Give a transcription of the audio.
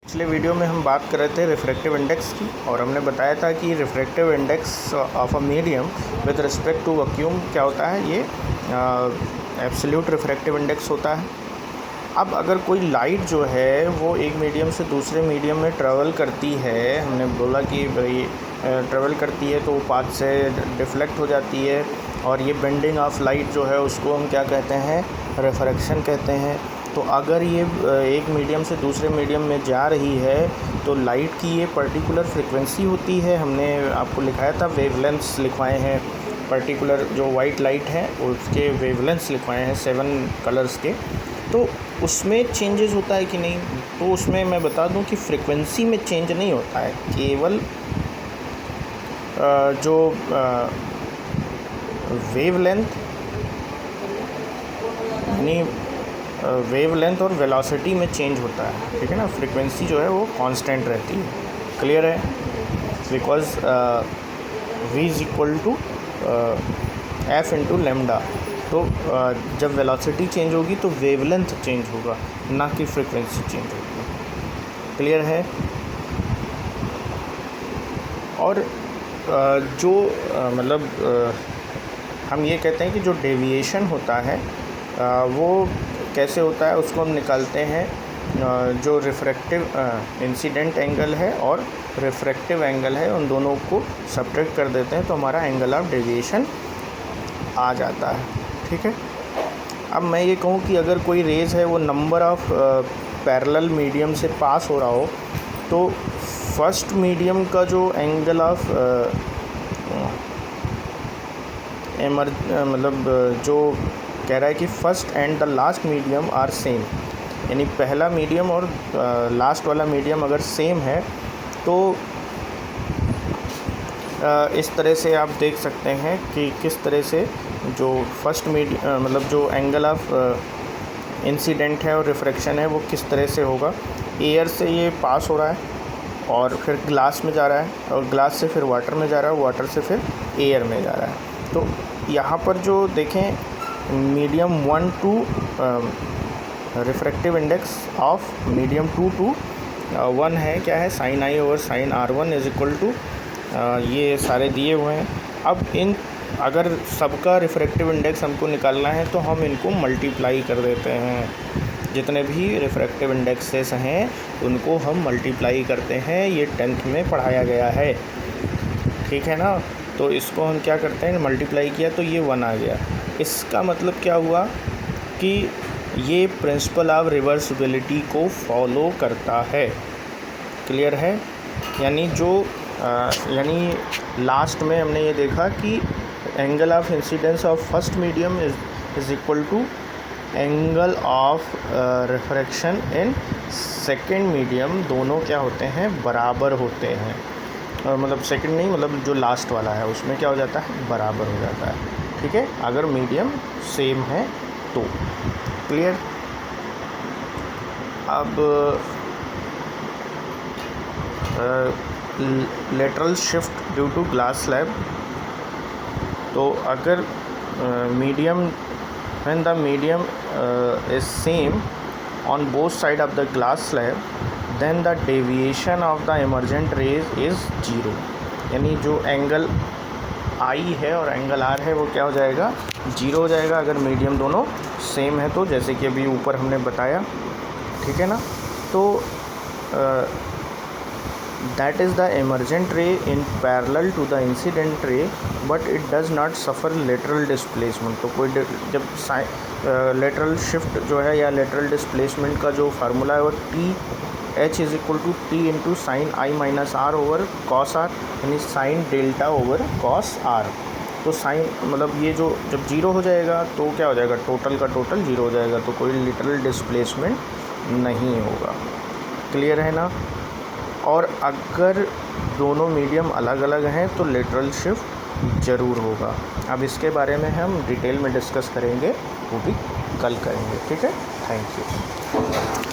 पिछले वीडियो में हम बात कर रहे थे रिफ्रैक्टिव इंडेक्स की और हमने बताया था कि refractive index of a medium with respect to vacuum क्या होता है, ये एब्सोल्यूट रिफ्रैक्टिव इंडेक्स होता है। अब अगर कोई लाइट जो है वो एक मीडियम से दूसरे मीडियम में ट्रैवल करती है, हमने बोला कि भाई ट्रैवल करती है तो वो पाथ से डिफ्लेक्ट हो जाती है और ये बेंडिंग ऑफ लाइट जो है उसको हम क्या कहते हैं, रिफ्रैक्शन कहते हैं। तो अगर ये एक मीडियम से दूसरे मीडियम में जा रही है तो लाइट की ये पर्टिकुलर फ्रीक्वेंसी होती है। हमने आपको लिखाया था, वेवलेंथ्स लिखवाए हैं, पर्टिकुलर जो वाइट लाइट है उसके वेवलेंथ्स लिखवाए हैं 7 कलर्स के। तो उसमें चेंजेस होता है कि नहीं, तो उसमें मैं बता दूं कि फ्रीक्वेंसी में चेंज नहीं होता है, केवल जो वेवलेंथ यानी वेवलेंथ और वेलोसिटी में चेंज होता है, ठीक है ना। फ्रीक्वेंसी जो है वो कांस्टेंट रहती है। क्लियर है? Because v is equal to F into lambda. तो जब वेलोसिटी चेंज होगी तो वेवलेंथ चेंज होगा, ना कि फ्रीक्वेंसी चेंज होगी। क्लियर है? और जो मतलब हम ये कहते हैं कि जो डेविएशन होता है वो कैसे होता है, उसको हम निकालते हैं। जो रिफ्रैक्टिव इंसिडेंट एंगल है और रिफ्रैक्टिव एंगल है, उन दोनों को सब्ट्रैक्ट कर देते हैं तो हमारा एंगल ऑफ डेविएशन आ जाता है, ठीक है। अब मैं ये कहूँ कि अगर कोई रेज़ है वो नंबर ऑफ पैरेलल मीडियम से पास हो रहा हो तो फर्स्ट मीडियम का जो एंगल ऑफ मतलब जो कह रहा है कि first and the last medium are same, यानी पहला मीडियम और लास्ट वाला मीडियम अगर सेम है तो इस तरह से आप देख सकते हैं कि किस तरह से जो फर्स्ट मीडियम मतलब जो एंगल ऑफ इंसिडेंट है और रिफ्रैक्शन है वो किस तरह से होगा। एयर से ये पास हो रहा है और फिर ग्लास में जा रहा है और ग्लास से फिर वाटर में जा रहा है, वाटर से फिर एयर में जा रहा है। तो यहाँ पर जो देखें, medium 1 to refractive index of medium 2 to 1 है, क्या है, sine i over sine R1 is equal to, ये सारे दिए हुए हैं। अब इन अगर सबका रिफ्रैक्टिव इंडेक्स हमको निकालना है तो हम इनको मल्टीप्लाई कर देते हैं। जितने भी रिफ्रैक्टिव इंडेक्सेस हैं उनको हम मल्टीप्लाई करते हैं, ये 10th में पढ़ाया गया है, ठीक है ना। तो इसको हम क्या करते हैं, मल्टीप्लाई किया तो ये 1 आ गया। इसका मतलब क्या हुआ कि ये प्रिंसिपल ऑफ रिवर्सिबिलिटी को फॉलो करता है। क्लियर है? यानी जो यानी लास्ट में हमने ये देखा कि angle of incidence of first medium is equal to angle of refraction in second medium, दोनों क्या होते हैं, बराबर होते हैं। मतलब सेकंड नहीं, मतलब जो लास्ट वाला है उसमें क्या हो जाता है, बराबर हो जाता है, ठीक है, अगर मीडियम सेम है तो। क्लियर? अब lateral shift due to glass slab. तो अगर medium when the medium is same on both side of the glass slab then the deviation of the emergent rays is 0, यानी जो एंगल आई है और angle are है वो क्या हो जाएगा, 0 हो जाएगा अगर मीडियम दोनों सेम है तो, जैसे कि अभी ऊपर हमने बताया, ठीक है ना। तो that is the emergent ray in parallel to the incident ray but it does not suffer lateral displacement. तो कोई जब लेटरल शिफ्ट जो है या लेटरल डिस्प्लेसमेंट का जो फार्मूला है वो H is equal to T into sine I minus R over cos R, यानी sine delta over cos R. तो साइन मतलब ये जो जब 0 हो जाएगा तो क्या हो जाएगा, टोटल का टोटल 0 हो जाएगा, तो कोई लिटरल डिस्प्लेसमेंट नहीं होगा। क्लियर है ना। और अगर दोनों मीडियम अलग अलग हैं तो लिटरल शिफ्ट ज़रूर होगा। अब इसके बारे में हम डिटेल में डिस्कस करेंगे, वो भी कल करेंगे, ठीक है। Thank you.